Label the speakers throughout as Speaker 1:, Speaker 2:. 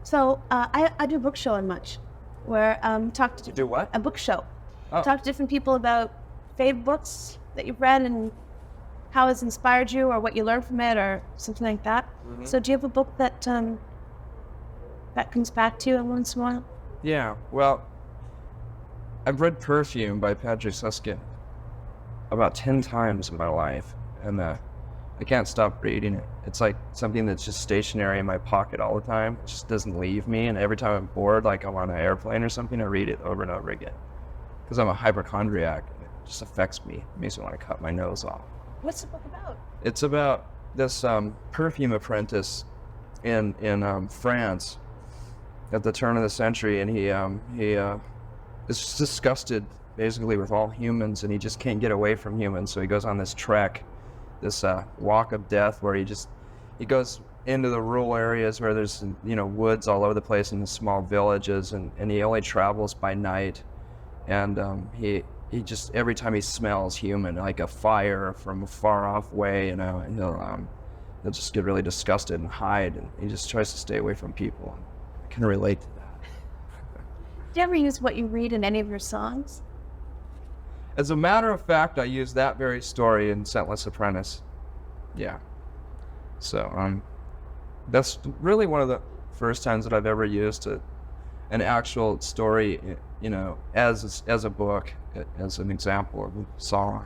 Speaker 1: So I do a book show in Much, where talk to
Speaker 2: You do what?
Speaker 1: a book show.
Speaker 2: Oh.
Speaker 1: Talk to different people about favorite books that you've read and how it's inspired you, or what you learned from it, or something like that.
Speaker 2: Mm-hmm.
Speaker 1: So do you have a book that that comes back to you once in a while?
Speaker 2: Yeah, well, I've read Perfume by Patrick Susskind about 10 times in my life, and I can't stop reading it. It's like something that's just stationary in my pocket all the time. It just doesn't leave me, and every time I'm bored, like I'm on an airplane or something, I read it over and over again. Because I'm a hypochondriac, and it just affects me. It makes me want to cut my nose off.
Speaker 1: What's the book about?
Speaker 2: It's about this perfume apprentice in France at the turn of the century, and he is disgusted basically with all humans, and he just can't get away from humans. So he goes on this trek, this walk of death, where he goes into the rural areas where there's woods all over the place in the small villages, and he only travels by night, and he just, every time he smells human, like a fire from a far off way, he'll just get really disgusted and hide, and he just tries to stay away from people. I can relate to that.
Speaker 1: Do you ever use what you read in any of your songs?
Speaker 2: As a matter of fact, I use that very story in Scentless Apprentice. Yeah. So that's really one of the first times that I've ever used an actual story, as a book, as an example of a song.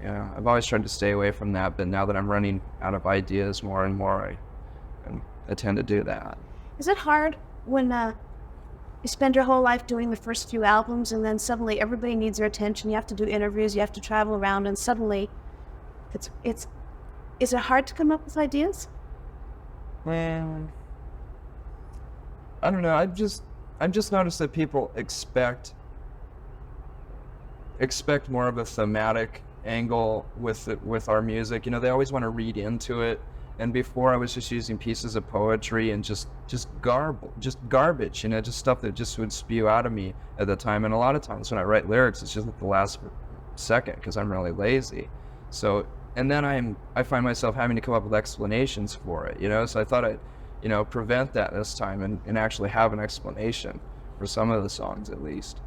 Speaker 2: Yeah, I've always tried to stay away from that, but now that I'm running out of ideas more and more, I tend to do that.
Speaker 1: Is it hard when you spend your whole life doing the first few albums, and then suddenly everybody needs your attention? You have to do interviews, you have to travel around, and suddenly is it hard to come up with ideas?
Speaker 2: Well, I don't know. I've just noticed that people expect more of a thematic angle with our music. They always want to read into it. And before, I was just using pieces of poetry and just garbage, just stuff that just would spew out of me at the time. And a lot of times when I write lyrics, it's just at the last second because I'm really lazy. So, and then I find myself having to come up with explanations for it, So I thought I'd, prevent that this time and actually have an explanation for some of the songs at least.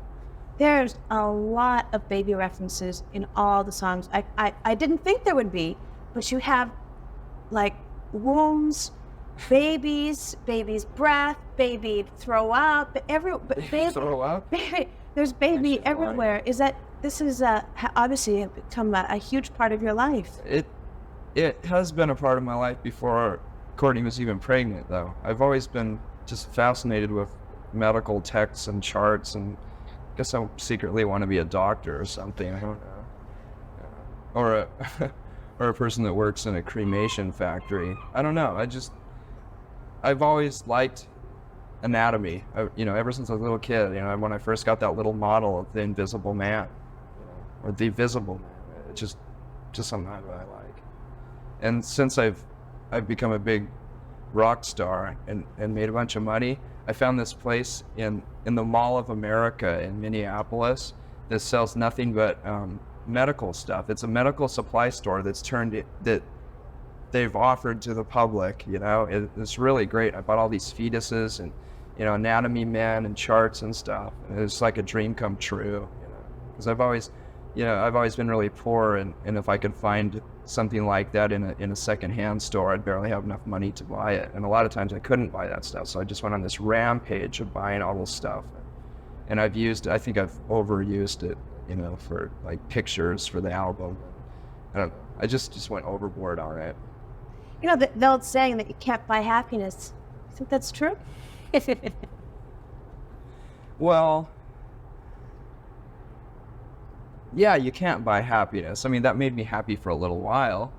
Speaker 1: There's a lot of baby references in all the songs. I didn't think there would be, but you have like wombs, baby's breath, baby throw up,
Speaker 2: Throw up?
Speaker 1: Baby, there's baby everywhere. This is obviously become a huge part of your life.
Speaker 2: It has been a part of my life before Courtney was even pregnant, though. I've always been just fascinated with medical texts and charts, and I guess I secretly want to be a doctor or something. I don't know. Or a person that works in a cremation factory. I don't know. I've always liked anatomy. Ever since I was a little kid. When I first got that little model of the Invisible Man, or the Visible Man, it's just something that I like. And since I've become a big rock star and made a bunch of money, I found this place in the Mall of America in Minneapolis that sells nothing but medical stuff. It's a medical supply store that they've offered to the public. It's really great. I bought all these fetuses and anatomy men and charts and stuff. And it's like a dream come true. Because I've always been really poor, and if I could find something like that in a secondhand store, I'd barely have enough money to buy it. And a lot of times I couldn't buy that stuff, so I just went on this rampage of buying all this stuff. And I think I've overused it, for like pictures for the album. I don't know. I just went overboard on it.
Speaker 1: The old saying that you can't buy happiness. You think that's true?
Speaker 2: Well, yeah, you can't buy happiness. I mean, that made me happy for a little while.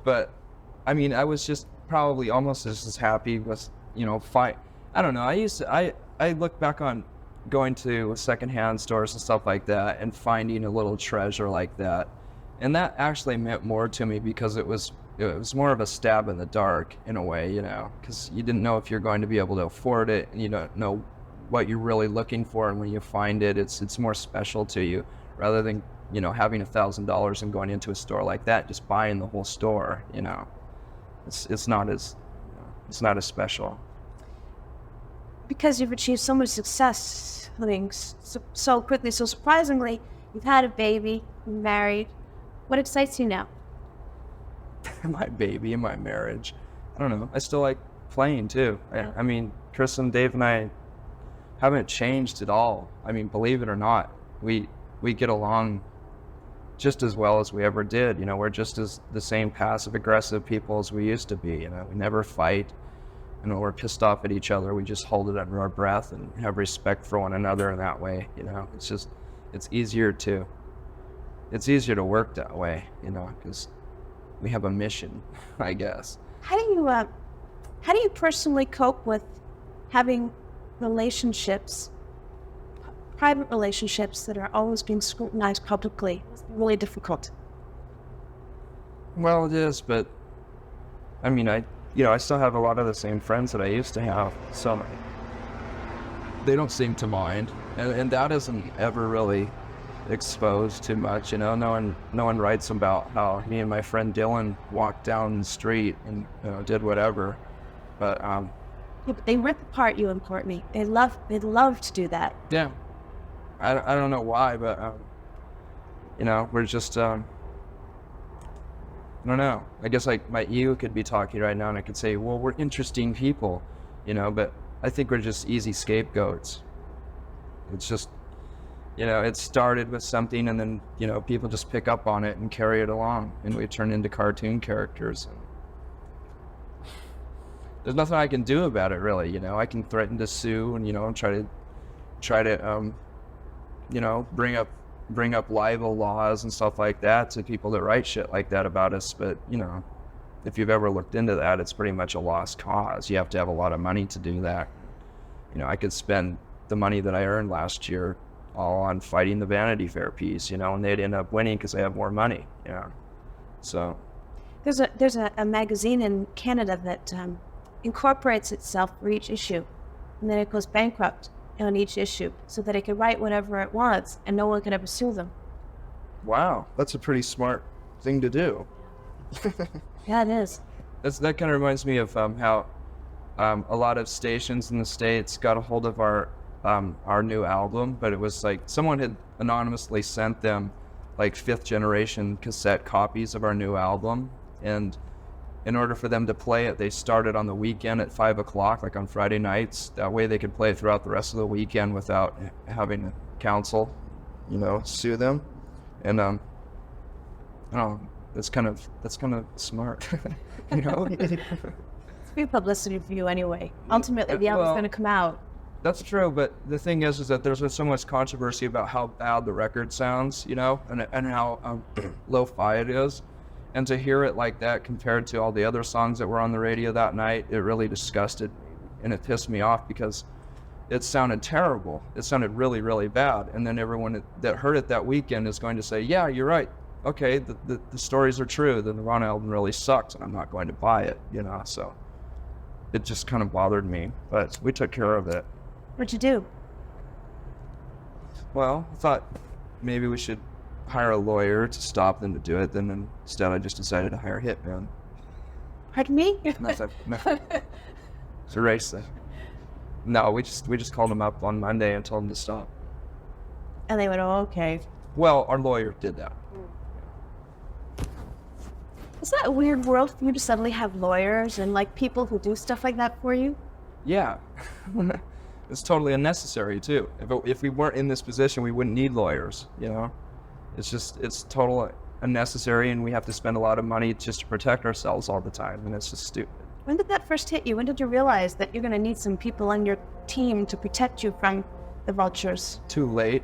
Speaker 2: But, I mean, I was just probably almost just as happy with, I don't know. I look back on going to secondhand stores and stuff like that and finding a little treasure like that. And that actually meant more to me because it was more of a stab in the dark in a way, because you didn't know if you're going to be able to afford it, and you don't know what you're really looking for, and when you find it, it's more special to you rather than, having $1,000 and going into a store like that, just buying the whole store, It's not as special.
Speaker 1: because you've achieved so much success, I mean, so quickly, so surprisingly, you've had a baby, you're married. What excites you now?
Speaker 2: My baby and my marriage. I don't know. I still like playing too. I mean, Chris and Dave and I haven't changed at all. I mean, believe it or not, we get along just as well as we ever did. You know, we're just as the same passive aggressive people as we used to be. You know, we never fight. You know, we're pissed off at each other. We just hold it under our breath and have respect for one another in that way. You know, it's easier to work that way, you know, because we have a mission, I guess.
Speaker 1: How do you personally cope with having relationships, private relationships that are always being scrutinized publicly? It's really difficult.
Speaker 2: Well, it is, but I mean, I still have a lot of the same friends that I used to have, so they don't seem to mind, and that isn't ever really exposed too much. You know, no one writes about how me and my friend Dylan walked down the street and did whatever, but
Speaker 1: yeah, but they rip apart you and Courtney. They love to do that.
Speaker 2: Yeah, I don't know why, but you know, we're just I don't know. I guess like my ego could be talking right now, and I could say, well, we're interesting people, you know, but I think we're just easy scapegoats. It's just, you know, it started with something, and then, you know, people just pick up on it and carry it along, and we turn into cartoon characters. And there's nothing I can do about it, really. You know, I can threaten to sue, and, you know, try to you know, bring up libel laws and stuff like that to people that write shit like that about us. But, you know, if you've ever looked into that, it's pretty much a lost cause. You have to have a lot of money to do that. You know, I could spend the money that I earned last year all on fighting the Vanity Fair piece, you know, and they'd end up winning because they have more money, you know. So
Speaker 1: there's a magazine in Canada that incorporates itself for each issue, and then it goes bankrupt on each issue so that it can write whatever it wants and no one can ever sue them.
Speaker 2: Wow, that's a pretty smart thing to do.
Speaker 1: Yeah, it is.
Speaker 2: That kind of reminds me of how a lot of stations in the States got a hold of our new album, but it was like someone had anonymously sent them like 5th generation cassette copies of our new album, and in order for them to play it, they started on the weekend at 5 o'clock, like on Friday nights. That way they could play it throughout the rest of the weekend without having counsel, you know, sue them. And I don't know, that's kind of smart, you know.
Speaker 1: It's free publicity for you anyway. Ultimately, the album's going to come out.
Speaker 2: That's true, but the thing is that there's been so much controversy about how bad the record sounds, you know, and how lo-fi it is. And to hear it like that compared to all the other songs that were on the radio that night, it really disgusted me. And it pissed me off because it sounded terrible. It sounded really, really bad. And then everyone that heard it that weekend is going to say, yeah, you're right. Okay, the stories are true. The Nirvana album really sucks, and I'm not going to buy it, you know. So it just kind of bothered me. But we took care of it.
Speaker 1: What'd you do?
Speaker 2: Well, I thought maybe we should hire a lawyer to stop them to do it. Then instead, I just decided to hire a hitman.
Speaker 1: Pardon me?
Speaker 2: No. It's erase that. No, we just called them up on Monday and told them to stop.
Speaker 1: And they went, oh, okay.
Speaker 2: Well, our lawyer did that.
Speaker 1: Is that a weird world for you to suddenly have lawyers and like people who do stuff like that for you?
Speaker 2: Yeah. It's totally unnecessary too. If we weren't in this position, we wouldn't need lawyers, you know? It's totally unnecessary, and we have to spend a lot of money just to protect ourselves all the time, and it's just stupid.
Speaker 1: When did that first hit you? When did you realize that you're going to need some people on your team to protect you from the vultures?
Speaker 2: Too late.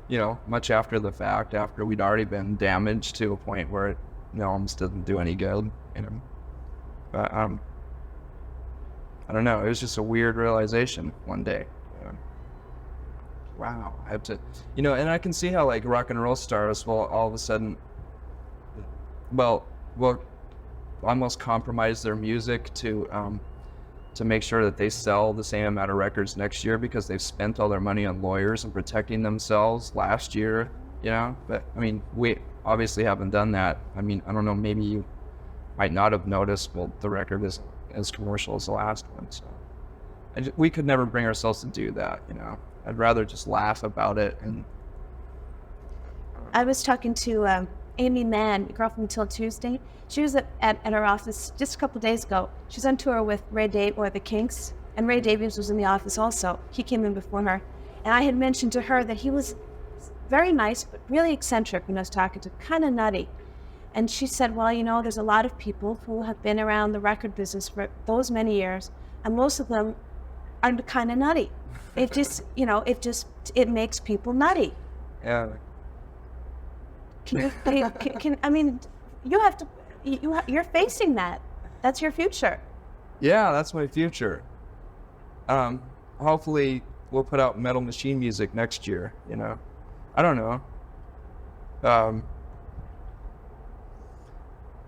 Speaker 2: You know, much after the fact, after we'd already been damaged to a point where it almost didn't do any good, you know. But I don't know, it was just a weird realization one day. Wow, I have to, you know, and I can see how like rock and roll stars will all of a sudden, will almost compromise their music to make sure that they sell the same amount of records next year because they've spent all their money on lawyers and protecting themselves last year, you know. But I mean, we obviously haven't done that. I mean, I don't know, maybe you might not have noticed, well, the record isn't as commercial as the last one, so. we could never bring ourselves to do that, you know. I'd rather just laugh about it. And
Speaker 1: I was talking to Amy Mann, Girl from Till Tuesday. She was at our office just a couple days ago. She's on tour with the Kinks, and Ray Davies was in the office also. He came in before her. And I had mentioned to her that he was very nice, but really eccentric when I was talking to him, kind of nutty. And she said, well, you know, there's a lot of people who have been around the record business for those many years, and most of them are kind of nutty. It just, you know, it makes people nutty.
Speaker 2: yeah,
Speaker 1: I mean, you have to, you're facing that. That's your future.
Speaker 2: yeah, that's my future. Hopefully we'll put out Metal Machine music next year, you know. I don't know.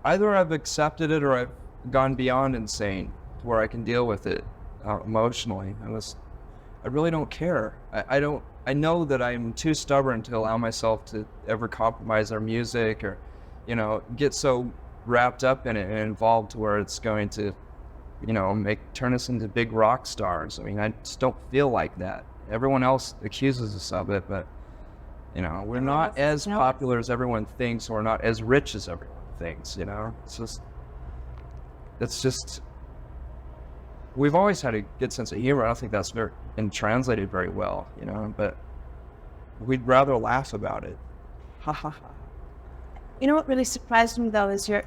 Speaker 2: Either I've accepted it or I've gone beyond insane to where I can deal with it emotionally. I really don't care. I know that I'm too stubborn to allow myself to ever compromise our music or, you know, get so wrapped up in it and involved to where it's going to, you know, turn us into big rock stars. I mean, I just don't feel like that. Everyone else accuses us of it, but, you know, we're not as popular as everyone thinks, or we're not as rich as everyone thinks, you know. It's just we've always had a good sense of humor. I don't think that's been translated very well, you know, but we'd rather laugh about it. Ha ha ha.
Speaker 1: You know what really surprised me though is you're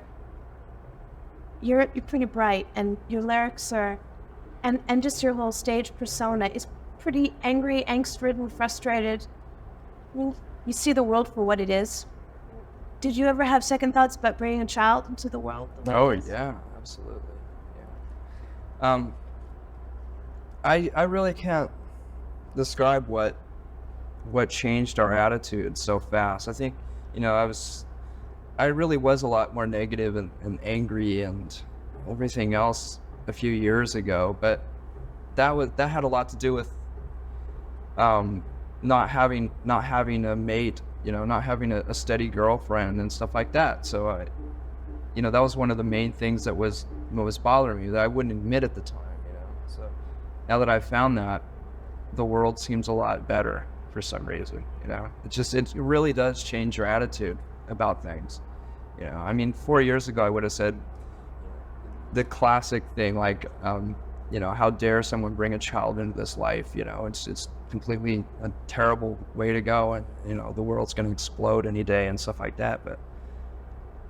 Speaker 1: pretty bright, and your lyrics are, and just your whole stage persona is pretty angry, angst-ridden, frustrated. I mean, you see the world for what it is. Did you ever have second thoughts about bringing a child into the world?
Speaker 2: Oh yeah, absolutely. Yeah. I really can't describe what changed our attitude so fast. I think, you know, I really was a lot more negative and angry and everything else a few years ago, but that had a lot to do with not having a mate, you know, not having a steady girlfriend and stuff like that. So you know, that was one of the main things that was bothering me, that I wouldn't admit at the time, you know. So now that I've found that, the world seems a lot better for some reason, you know. It really does change your attitude about things, you know. I mean, 4 years ago I would have said the classic thing like, you know, how dare someone bring a child into this life, you know. It's completely a terrible way to go, and, you know, the world's going to explode any day and stuff like that. But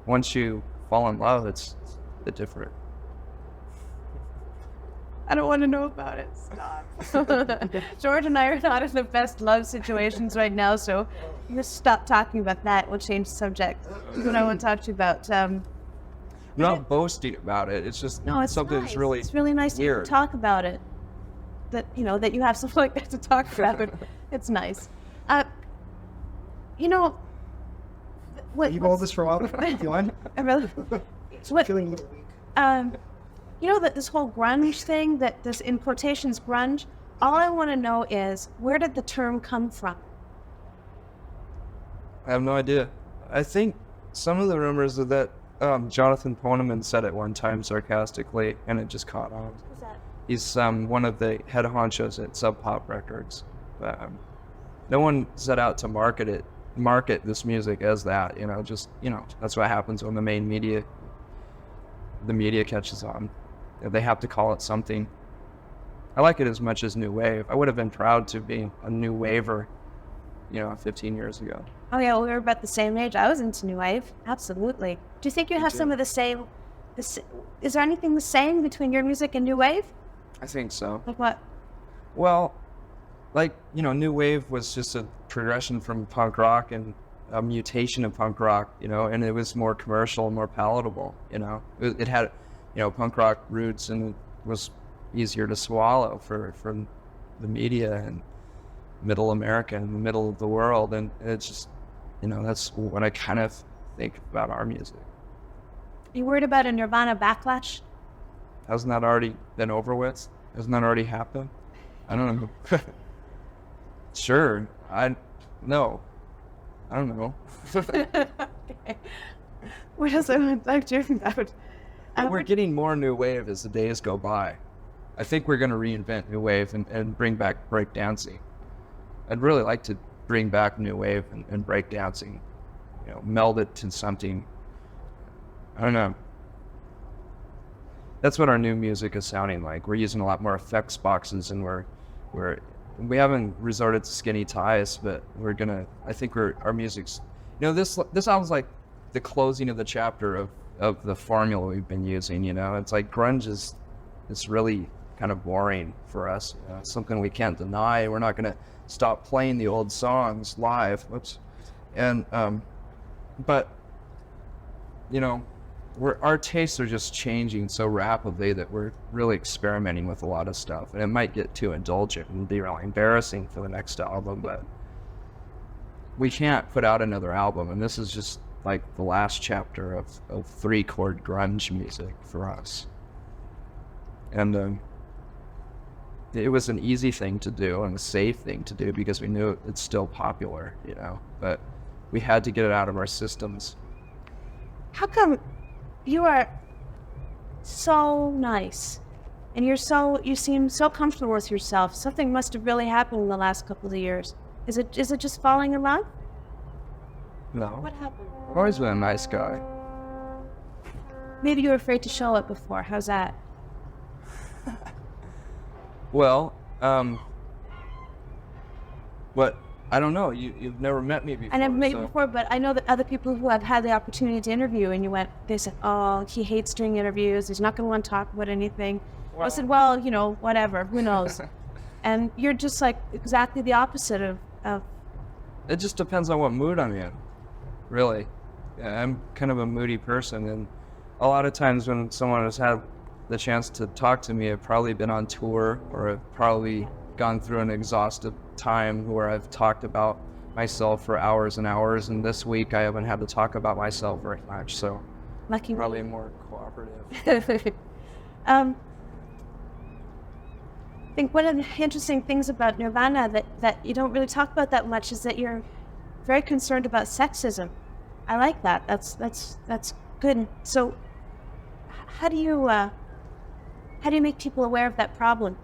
Speaker 2: once you fall in love, it's a bit different.
Speaker 1: I don't want to know about it. Stop. George and I are not in the best love situations right now, so just stop talking about that. We'll change the subject. That's what I want to talk to you about.
Speaker 2: I'm not boasting about it. It's just something
Speaker 1: nice.
Speaker 2: that's really
Speaker 1: It's really nice
Speaker 2: weird.
Speaker 1: to talk about it. That, you know, that you have something like that to talk about. It's nice. You know,
Speaker 3: You hold this for a while? You want?
Speaker 1: I really.
Speaker 3: Feeling a little weak.
Speaker 1: You know that this whole grunge thing, that this in quotations grunge, all I want to know is, where did the term come from?
Speaker 2: I have no idea. I think some of the rumors are that Jonathan Poneman said it one time sarcastically, and it just caught on.
Speaker 1: Who's that?
Speaker 2: He's one of the head honchos at Sub Pop Records. No one set out to market this music as that, you know. Just, you know, that's what happens when the media catches on. They have to call it something. I like it as much as new wave. I would have been proud to be a new waver, you know, 15 years ago.
Speaker 1: Oh yeah, well, we were about the same age. I was into new wave. Absolutely. Do you think you have some of the same? Is there anything the same between your music and new wave?
Speaker 2: I think so.
Speaker 1: Like what?
Speaker 2: Well, like, you know, new wave was just a progression from punk rock and a mutation of punk rock, you know, and it was more commercial, more palatable, you know. It had, you know, punk rock roots, and it was easier to swallow for the media and middle America and the middle of the world. And it's just, you know, that's what I kind of think about our music.
Speaker 1: Are you worried about a Nirvana backlash?
Speaker 2: Hasn't that already been over with? Hasn't that already happened? I don't know. Sure. No. I don't know.
Speaker 1: Okay. What else I want to talk to you about?
Speaker 2: We're getting more new wave as the days go by. I think we're going to reinvent new wave and bring back breakdancing. I'd really like to bring back new wave and breakdancing, you know, meld it to something. I don't know. That's what our new music is sounding like. We're using a lot more effects boxes, and we haven't resorted to skinny ties, but I think our music's, you know, this sounds like the closing of the chapter of the formula we've been using, you know. It's like grunge it's really kind of boring for us. It's something we can't deny. We're not going to stop playing the old songs live. And but you know, our tastes are just changing so rapidly that we're really experimenting with a lot of stuff, and it might get too indulgent and be really embarrassing for the next album, but we can't put out another album, and this is just like the last chapter of 3-chord grunge music for us. And it was an easy thing to do and a safe thing to do because we knew it's still popular, you know, but we had to get it out of our systems.
Speaker 1: How come you are so nice and you seem so comfortable with yourself? Something must have really happened in the last couple of years. Is it just falling in love?
Speaker 2: No.
Speaker 1: What happened?
Speaker 2: I've always been a nice guy.
Speaker 1: Maybe you were afraid to show it before. How's that?
Speaker 2: Well, I don't know. You've never met me before.
Speaker 1: I never met you before, but I know that other people who have had the opportunity to interview, and they said, oh, he hates doing interviews. He's not going to want to talk about anything. Well, I said, well, you know, whatever. Who knows? And you're just like exactly the opposite of...
Speaker 2: It just depends on what mood I'm in, really. Yeah, I'm kind of a moody person, and a lot of times when someone has had the chance to talk to me, I've probably been on tour, or I've probably gone through an exhaustive time where I've talked about myself for hours and hours, and this week I haven't had to talk about myself very much, so
Speaker 1: lucky
Speaker 2: probably
Speaker 1: me.
Speaker 2: More cooperative.
Speaker 1: I think one of the interesting things about Nirvana that you don't really talk about that much is that you're very concerned about sexism. I like that. That's good. So how do you make people aware of that problem?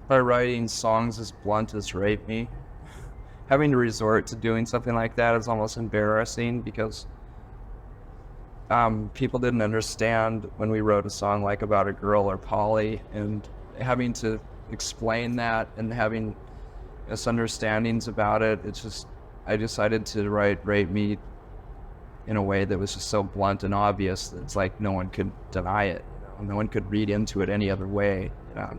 Speaker 2: By writing songs as blunt as Rape Me. Having to resort to doing something like that is almost embarrassing because people didn't understand when we wrote a song like About a Girl or Polly, and having to explain that and having misunderstandings about it, I decided to write Rape Me in a way that was just so blunt and obvious that it's like no one could deny it. You know? No one could read into it any other way. You know?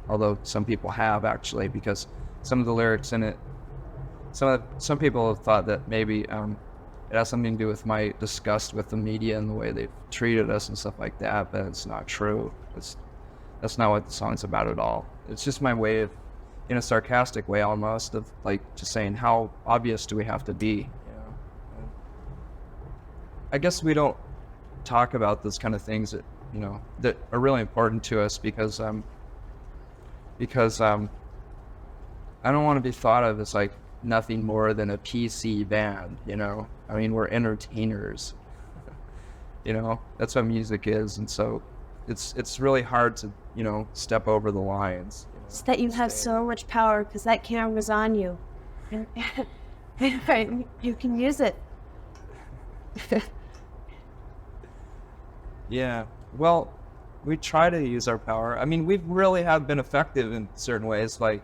Speaker 2: Although some people have, actually, because some of the lyrics in it, some people have thought that maybe it has something to do with my disgust with the media and the way they've treated us and stuff like that, but it's not true. That's not what the song's about at all. It's just my way of, in a sarcastic way almost, of like just saying how obvious do we have to be, you know? I guess we don't talk about those kind of things that, you know, that are really important to us because I don't want to be thought of as like nothing more than a PC band, you know? I mean, we're entertainers, you know? That's what music is, and so it's really hard to, you know, step over the lines. You know?
Speaker 1: It's that you have so much power because that camera's on you. And you can use it.
Speaker 2: Yeah, well, we try to use our power. I mean, we really have been effective in certain ways, like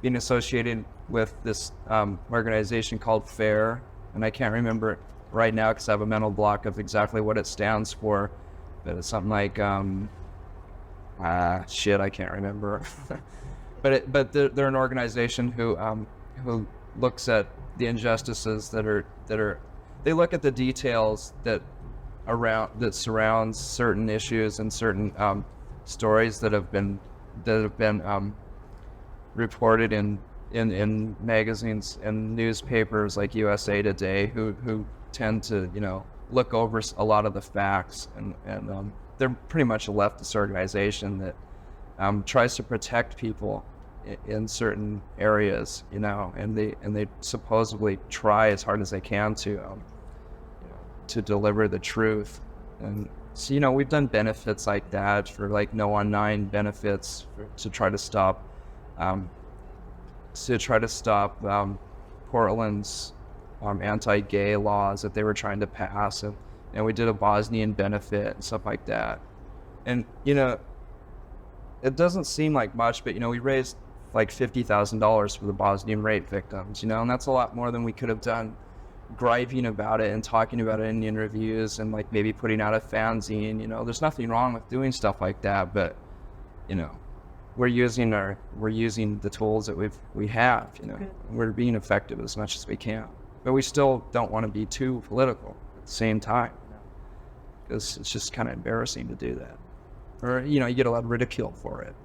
Speaker 2: being associated with this organization called FAIR, and I can't remember it right now because I have a mental block of exactly what it stands for, but it's something like, I can't remember. but they're an organization who looks at the injustices that are they look at the details that surrounds certain issues and certain stories that have been reported in magazines and newspapers like USA Today, who tend to, you know, look over a lot of the facts, and they're pretty much a leftist organization that tries to protect people in certain areas, you know, and they supposedly try as hard as they can to deliver the truth. And So, we've done benefits like that for like No on 9 benefits to try to stop, Portland's anti-gay laws that they were trying to pass, and we did a Bosnian benefit and stuff like that. And it doesn't seem like much, but we raised like $50,000 for the Bosnian rape victims, and that's a lot more than we could have done griping about it and talking about it in the interviews and like maybe putting out a fanzine. There's nothing wrong with doing stuff like that, but we're using the tools that we have. We're being effective as much as we can, but we still don't want to be too political at the same time, because it's just kind of embarrassing to do that, or you get a lot of ridicule for it.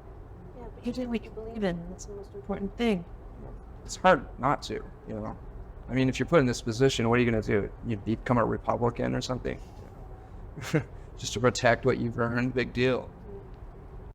Speaker 1: Yeah, but you do what you believe in. That's the most important thing.
Speaker 2: It's hard not to. I mean, if you're put in this position, what are you going to do? You become a Republican or something? Just to protect what you've earned? Big deal.